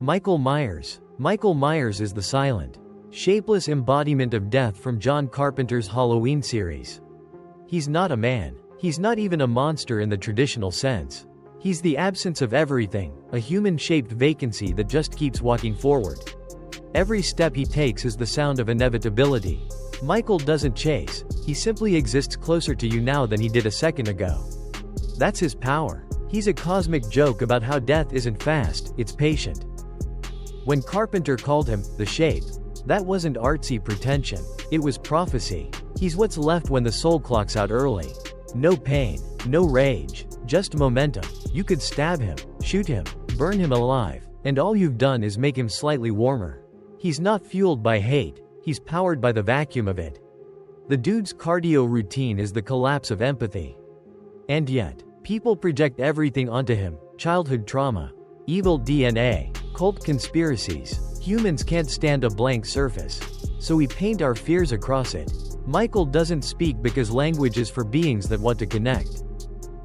Michael Myers. Michael Myers is the silent, shapeless embodiment of death from John Carpenter's Halloween series. He's not a man. He's not even a monster in the traditional sense. He's the absence of everything, a human-shaped vacancy that just keeps walking forward. Every step he takes is the sound of inevitability. Michael doesn't chase, he simply exists closer to you now than he did a second ago. That's his power. He's a cosmic joke about how death isn't fast, it's patient. When Carpenter called him the Shape, that wasn't artsy pretension, it was prophecy. He's what's left when the soul clocks out early. No pain, no rage, just momentum. You could stab him, shoot him, burn him alive, and all you've done is make him slightly warmer. He's not fueled by hate, he's powered by the vacuum of it. The dude's cardio routine is the collapse of empathy. And yet, people project everything onto him: childhood trauma, evil DNA, cult conspiracies. Humans can't stand a blank surface, so we paint our fears across it. Michael doesn't speak because language is for beings that want to connect.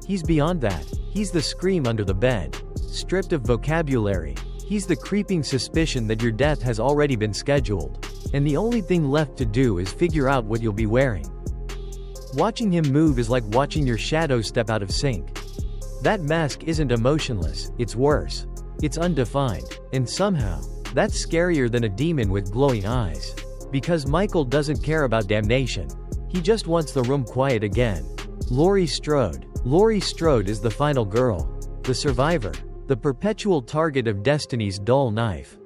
He's beyond that. He's the scream under the bed. Stripped of vocabulary, he's the creeping suspicion that your death has already been scheduled, and the only thing left to do is figure out what you'll be wearing. Watching him move is like watching your shadow step out of sync. That mask isn't emotionless, it's worse. It's undefined, and somehow, that's scarier than a demon with glowing eyes. Because Michael doesn't care about damnation. He just wants the room quiet again. Laurie Strode. Laurie Strode is the final girl. The survivor. The perpetual target of destiny's dull knife.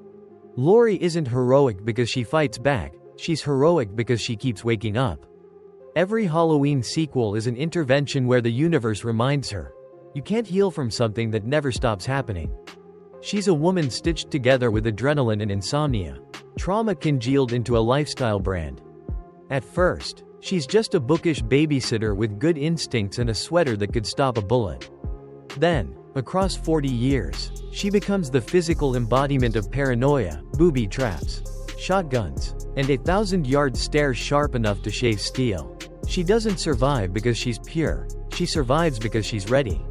Laurie isn't heroic because she fights back, she's heroic because she keeps waking up. Every Halloween sequel is an intervention where the universe reminds her, you can't heal from something that never stops happening. She's a woman stitched together with adrenaline and insomnia. Trauma congealed into a lifestyle brand. At first, she's just a bookish babysitter with good instincts and a sweater that could stop a bullet. Then, across 40 years, she becomes the physical embodiment of paranoia, booby traps, shotguns, and 1,000-yard stare sharp enough to shave steel. She doesn't survive because she's pure, she survives because she's ready.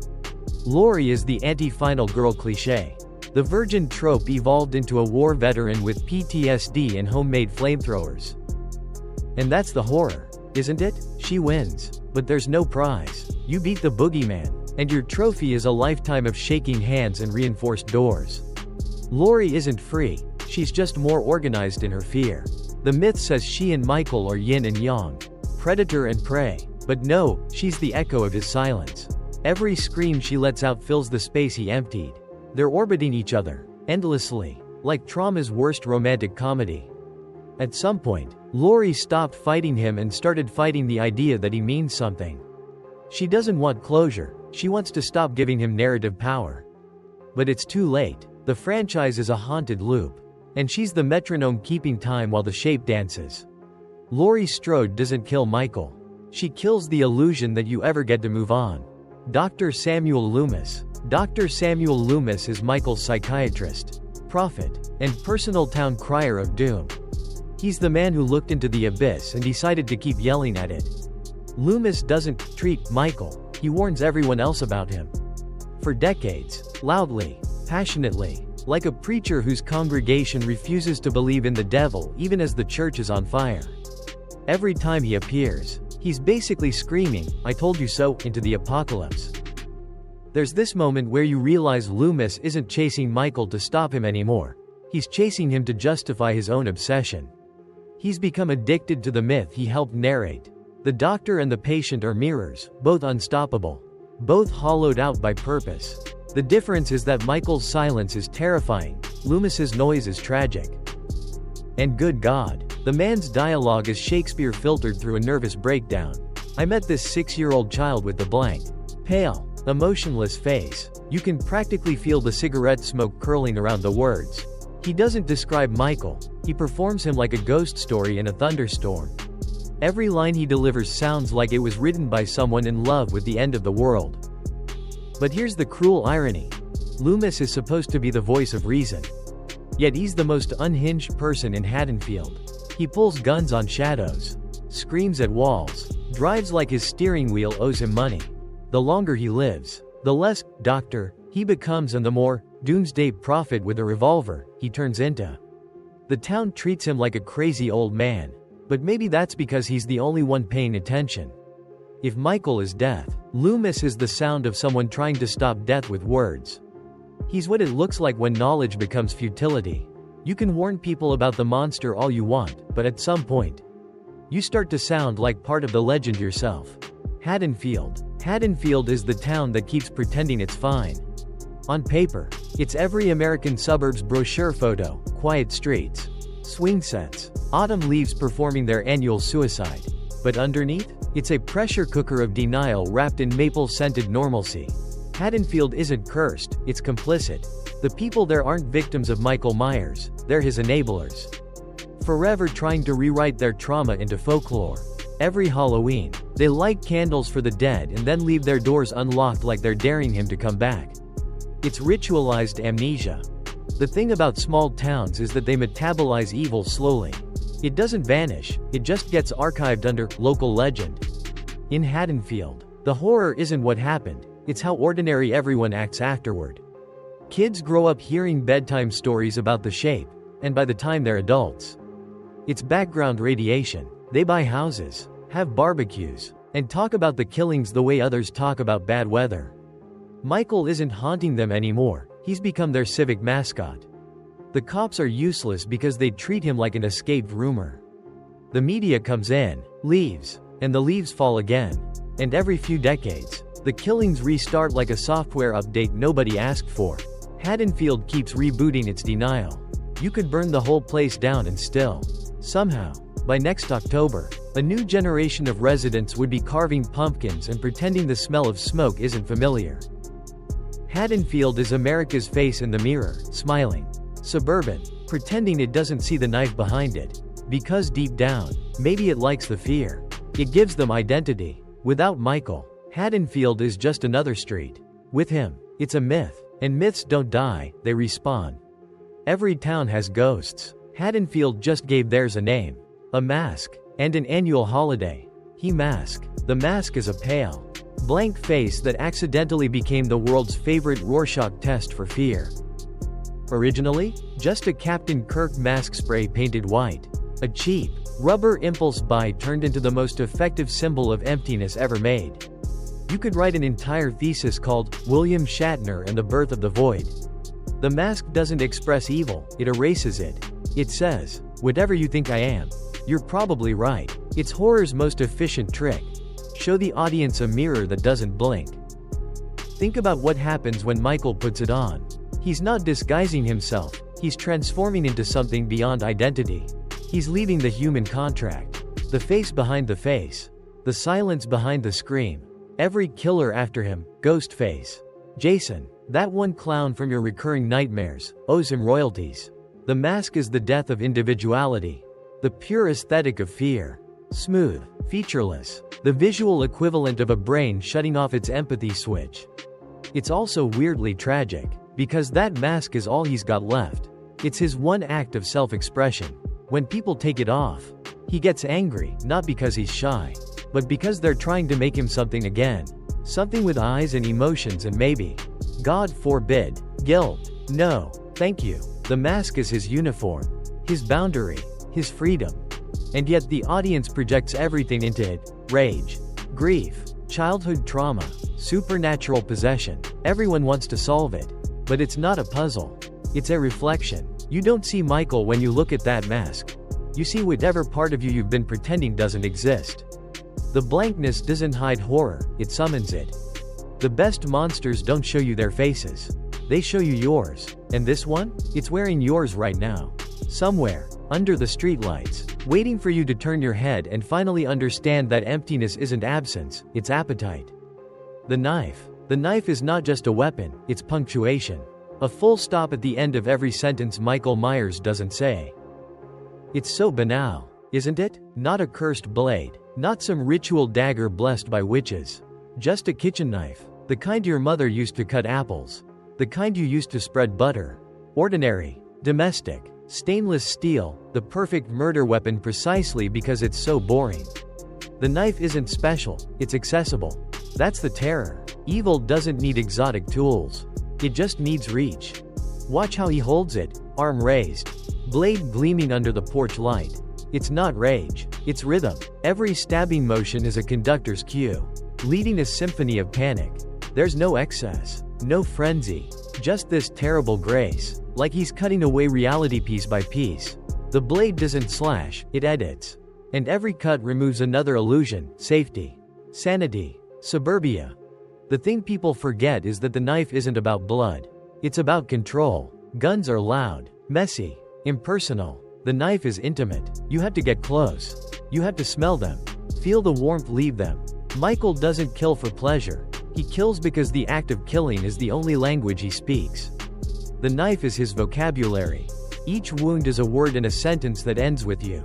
Laurie is the anti-final girl cliché. The virgin trope evolved into a war veteran with PTSD and homemade flamethrowers. And that's the horror, isn't it? She wins, but there's no prize. You beat the boogeyman, and your trophy is a lifetime of shaking hands and reinforced doors. Laurie isn't free, she's just more organized in her fear. The myth says she and Michael are yin and yang, predator and prey, but no, she's the echo of his silence. Every scream she lets out fills the space he emptied. They're orbiting each other, endlessly, like trauma's worst romantic comedy. At some point, Laurie stopped fighting him and started fighting the idea that he means something. She doesn't want closure, she wants to stop giving him narrative power. But it's too late. The franchise is a haunted loop, and she's the metronome keeping time while the Shape dances. Laurie Strode doesn't kill Michael. She kills the illusion that you ever get to move on. Dr. Samuel Loomis. Dr. Samuel Loomis is Michael's psychiatrist, prophet, and personal town crier of doom. He's the man who looked into the abyss and decided to keep yelling at it. Loomis doesn't treat Michael, he warns everyone else about him. For decades, loudly, passionately, like a preacher whose congregation refuses to believe in the devil even as the church is on fire. Every time he appears, he's basically screaming, "I told you so," into the apocalypse. There's this moment where you realize Loomis isn't chasing Michael to stop him anymore. He's chasing him to justify his own obsession. He's become addicted to the myth he helped narrate. The doctor and the patient are mirrors, both unstoppable, both hollowed out by purpose. The difference is that Michael's silence is terrifying, Loomis's noise is tragic. And good God, the man's dialogue is Shakespeare filtered through a nervous breakdown. I met this 6-year-old child with the blank, pale, emotionless face. You can practically feel the cigarette smoke curling around the words. He doesn't describe Michael, he performs him like a ghost story in a thunderstorm. Every line he delivers sounds like it was written by someone in love with the end of the world. But here's the cruel irony. Loomis is supposed to be the voice of reason. Yet he's the most unhinged person in Haddonfield. He pulls guns on shadows, screams at walls, drives like his steering wheel owes him money. The longer he lives, the less, doctor, he he becomes, and the more doomsday prophet with a revolver he turns into. The town treats him like a crazy old man, but maybe that's because he's the only one paying attention. If Michael is death, Loomis is the sound of someone trying to stop death with words. He's what it looks like when knowledge becomes futility. You can warn people about the monster all you want, but at some point, you start to sound like part of the legend yourself. Haddonfield. Haddonfield is the town that keeps pretending it's fine. On paper, it's every American suburb's brochure photo: quiet streets, swing sets, autumn leaves performing their annual suicide. But underneath, it's a pressure cooker of denial wrapped in maple-scented normalcy. Haddonfield isn't cursed, it's complicit. The people there aren't victims of Michael Myers, they're his enablers. Forever trying to rewrite their trauma into folklore. Every Halloween, they light candles for the dead and then leave their doors unlocked like they're daring him to come back. It's ritualized amnesia. The thing about small towns is that they metabolize evil slowly. It doesn't vanish, it just gets archived under local legend. In Haddonfield, the horror isn't what happened, it's how ordinary everyone acts afterward. Kids grow up hearing bedtime stories about the shape, and by the time they're adults, it's background radiation. They buy houses, have barbecues, and talk about the killings the way others talk about bad weather. Michael isn't haunting them anymore, he's become their civic mascot. The cops are useless because they treat him like an escaped rumor. The media comes in, leaves, and the leaves fall again. And every few decades, the killings restart like a software update nobody asked for. Haddonfield keeps rebooting its denial. You could burn the whole place down and still, somehow, by next October, a new generation of residents would be carving pumpkins and pretending the smell of smoke isn't familiar. Haddonfield is America's face in the mirror, smiling. Suburban, pretending it doesn't see the knife behind it. Because deep down, maybe it likes the fear. It gives them identity. Without Michael, Haddonfield is just another street. With him, it's a myth. And myths don't die, they respawn. Every town has ghosts. Haddonfield just gave theirs a name. A mask. And an annual holiday. He mask. The mask is a pale, blank face that accidentally became the world's favorite Rorschach test for fear. Originally, just a Captain Kirk mask spray painted white. A cheap, rubber impulse buy turned into the most effective symbol of emptiness ever made. You could write an entire thesis called William Shatner and the Birth of the Void. The mask doesn't express evil, it erases it. It says, whatever you think I am, you're probably right. It's horror's most efficient trick. Show the audience a mirror that doesn't blink. Think about what happens when Michael puts it on. He's not disguising himself, he's transforming into something beyond identity. He's leaving the human contract. The face behind the face. The silence behind the scream. Every killer after him, ghost face. Jason, that one clown from your recurring nightmares, owes him royalties. The mask is the death of individuality. The pure aesthetic of fear. Smooth, featureless. The visual equivalent of a brain shutting off its empathy switch. It's also weirdly tragic. Because that mask is all he's got left. It's his one act of self-expression. When people take it off, he gets angry, not because he's shy, but because they're trying to make him something again. Something with eyes and emotions and maybe, God forbid, guilt. No, thank you. The mask is his uniform, his boundary, his freedom. And yet the audience projects everything into it: rage, grief, childhood trauma, supernatural possession. Everyone wants to solve it. But it's not a puzzle. It's a reflection. You don't see Michael when you look at that mask. You see whatever part of you you've been pretending doesn't exist. The blankness doesn't hide horror, it summons it. The best monsters don't show you their faces. They show you yours. And this one? It's wearing yours right now. Somewhere, under the streetlights, waiting for you to turn your head and finally understand that emptiness isn't absence, it's appetite. The knife. The knife is not just a weapon, it's punctuation. A full stop at the end of every sentence Michael Myers doesn't say. It's so banal, isn't it? Not a cursed blade. Not some ritual dagger blessed by witches. Just a kitchen knife. The kind your mother used to cut apples. The kind you used to spread butter. Ordinary. Domestic. Stainless steel. The perfect murder weapon precisely because it's so boring. The knife isn't special, it's accessible. That's the terror. Evil doesn't need exotic tools. It just needs reach. Watch how he holds it, arm raised. Blade gleaming under the porch light. It's not rage, it's rhythm. Every stabbing motion is a conductor's cue, leading a symphony of panic. There's no excess, no frenzy, just this terrible grace, like he's cutting away reality piece by piece. The blade doesn't slash, it edits. And every cut removes another illusion: safety, sanity, suburbia. The thing people forget is that the knife isn't about blood. It's about control. Guns are loud, messy, impersonal. The knife is intimate. You have to get close. You have to smell them. Feel the warmth leave them. Michael doesn't kill for pleasure. He kills because the act of killing is the only language he speaks. The knife is his vocabulary. Each wound is a word in a sentence that ends with you.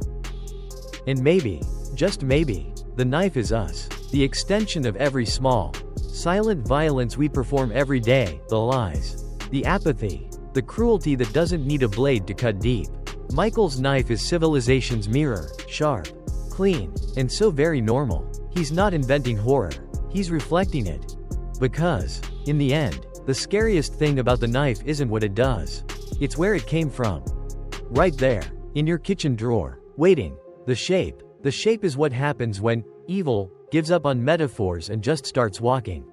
And maybe, just maybe, the knife is us. The extension of every small, silent violence we perform every day. The lies, the apathy, the cruelty that doesn't need a blade to cut deep. Michael's knife is civilization's mirror, sharp, clean, and so very normal. He's not inventing horror, he's reflecting it. Because, in the end, the scariest thing about the knife isn't what it does. It's where it came from. Right there, in your kitchen drawer, waiting. The shape is what happens when evil gives up on metaphors and just starts walking.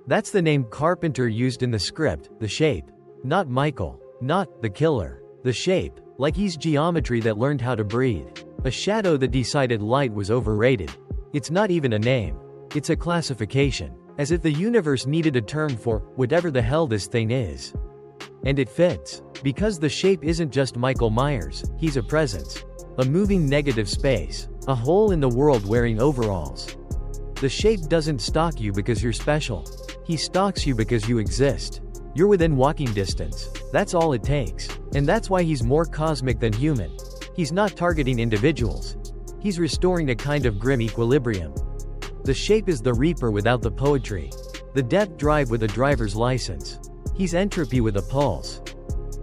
That's the name Carpenter used in the script, the shape. Not Michael, not the killer. The shape, like he's geometry that learned how to breathe. A shadow that decided light was overrated. It's not even a name. It's a classification. As if the universe needed a term for whatever the hell this thing is. And it fits. Because the shape isn't just Michael Myers, he's a presence. A moving negative space. A hole in the world wearing overalls. The shape doesn't stalk you because you're special. He stalks you because you exist. You're within walking distance. That's all it takes. And that's why he's more cosmic than human. He's not targeting individuals. He's restoring a kind of grim equilibrium. The shape is the reaper without the poetry. The death drive with a driver's license. He's entropy with a pulse.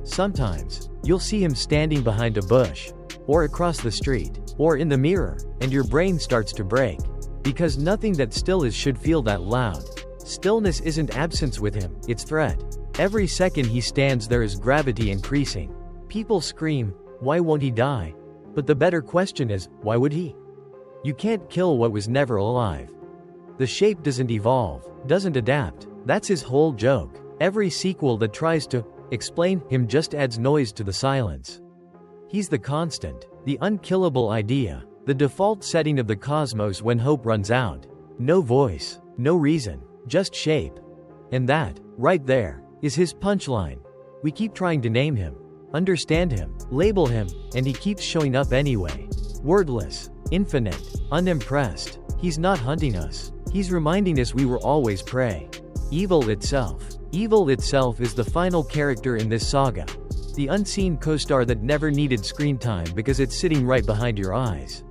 Sometimes, you'll see him standing behind a bush, or across the street, or in the mirror, and your brain starts to break. Because nothing that still is should feel that loud. Stillness isn't absence with him, it's threat. Every second he stands there is gravity increasing. People scream, why won't he die? But the better question is, why would he? You can't kill what was never alive. The shape doesn't evolve, doesn't adapt. That's his whole joke. Every sequel that tries to explain him just adds noise to the silence. He's the constant, the unkillable idea, the default setting of the cosmos when hope runs out. No voice, no reason, just shape. And that, right there, is his punchline. We keep trying to name him, understand him, label him, and he keeps showing up anyway. Wordless, infinite, unimpressed. He's not hunting us. He's reminding us we were always prey. Evil itself. Evil itself is the final character in this saga. The unseen co-star that never needed screen time because it's sitting right behind your eyes.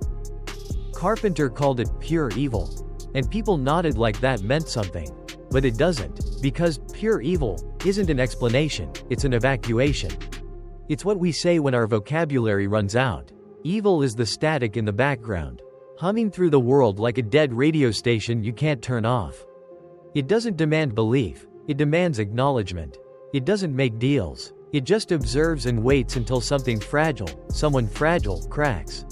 Carpenter called it pure evil. And people nodded like that meant something. But it doesn't, because pure evil isn't an explanation, it's an evacuation. It's what we say when our vocabulary runs out. Evil is the static in the background, humming through the world like a dead radio station you can't turn off. It doesn't demand belief, it demands acknowledgement. It doesn't make deals, it just observes and waits until something fragile, someone fragile, cracks.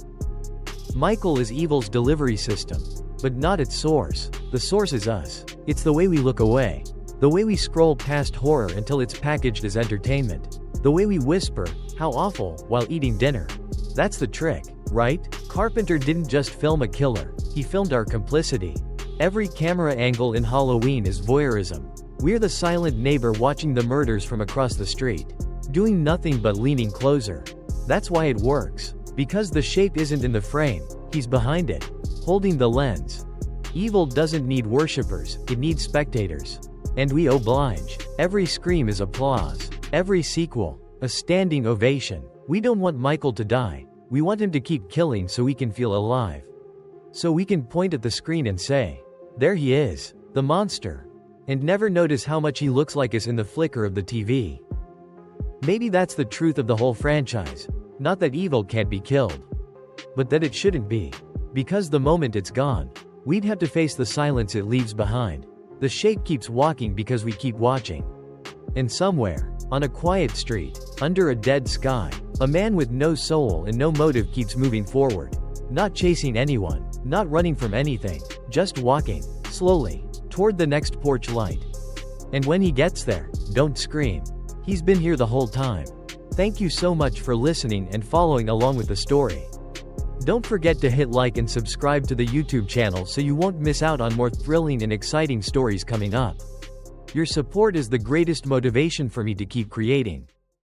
Michael is evil's delivery system, but not its source. The source is us. It's the way we look away. The way we scroll past horror until it's packaged as entertainment. The way we whisper, how awful, while eating dinner. That's the trick, right? Carpenter didn't just film a killer, he filmed our complicity. Every camera angle in Halloween is voyeurism. We're the silent neighbor watching the murders from across the street, doing nothing but leaning closer. That's why it works. Because the shape isn't in the frame, he's behind it, holding the lens. Evil doesn't need worshippers, it needs spectators. And we oblige. Every scream is applause. Every sequel, a standing ovation. We don't want Michael to die. We want him to keep killing so we can feel alive. So we can point at the screen and say, there he is, the monster. And never notice how much he looks like us in the flicker of the TV. Maybe that's the truth of the whole franchise. Not that evil can't be killed, but that it shouldn't be. Because the moment it's gone, we'd have to face the silence it leaves behind. The shape keeps walking because we keep watching. And somewhere, on a quiet street, under a dead sky, a man with no soul and no motive keeps moving forward. Not chasing anyone, not running from anything, just walking, slowly, toward the next porch light. And when he gets there, don't scream. He's been here the whole time. Thank you so much for listening and following along with the story. Don't forget to hit like and subscribe to the YouTube channel so you won't miss out on more thrilling and exciting stories coming up. Your support is the greatest motivation for me to keep creating.